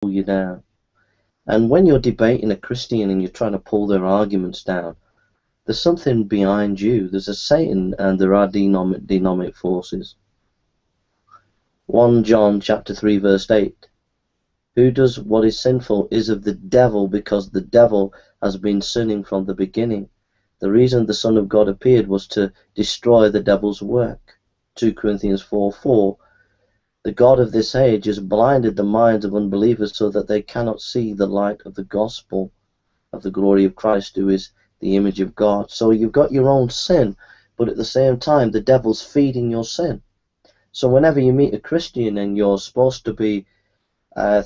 pull you down. And when you're debating a Christian and you're trying to pull their arguments down, there's something behind you. There's a Satan and there are demonic forces. 1 John chapter 3 verse 8. Who does what is sinful is of the devil, because the devil has been sinning from the beginning. The reason the Son of God appeared was to destroy the devil's work. 2 Corinthians 4:4. The God of this age has blinded the minds of unbelievers so that they cannot see the light of the gospel of the glory of Christ, who is the image of God. So you've got your own sin, but at the same time the devil's feeding your sin. So whenever you meet a Christian and you're supposed to be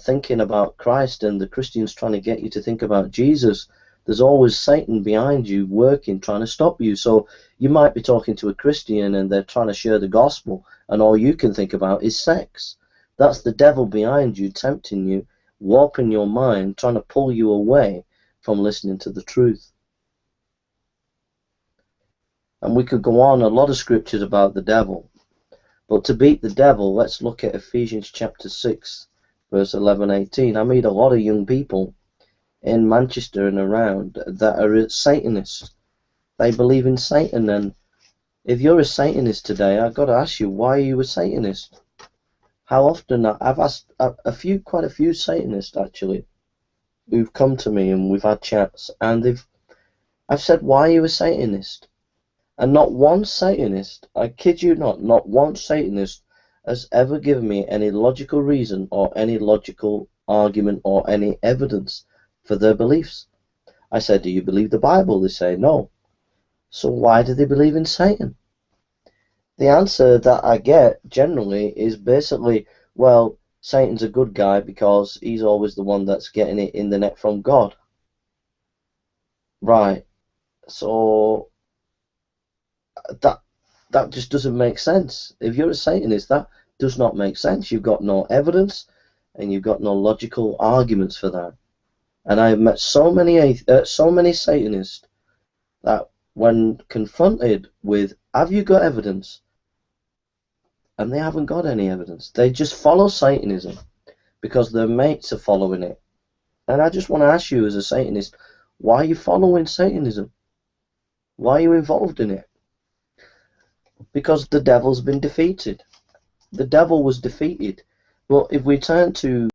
thinking about Christ and the Christian's trying to get you to think about Jesus, there's always Satan behind you working, trying to stop you. So you might be talking to a Christian and they're trying to share the gospel and all you can think about is sex. That's the devil behind you, tempting you, warping your mind, trying to pull you away from listening to the truth. And we could go on a lot of scriptures about the devil. But to beat the devil, let's look at Ephesians chapter 6, verse 11-18. I meet a lot of young people in Manchester and around that are Satanists. They believe in Satan, and if you're a Satanist today, I've got to ask you, why are you a Satanist? How often? I've asked quite a few Satanists actually, who've come to me and we've had chats, and I've said, why are you a Satanist? And not one Satanist, I kid you not one Satanist has ever given me any logical reason or any logical argument or any evidence for their beliefs. I said, do you believe the Bible? They say no. So why do they believe in Satan? The answer that I get generally is basically, well, Satan's a good guy because he's always the one that's getting it in the net from God. Right. So that just doesn't make sense. If you're a Satanist, that does not make sense. You've got no evidence and you've got no logical arguments for that. And I've met so many Satanists that when confronted with, have you got evidence? And they haven't got any evidence. They just follow Satanism because their mates are following it. And I just want to ask you as a Satanist, why are you following Satanism? Why are you involved in it? Because the devil's been defeated. The devil was defeated. But if we turn to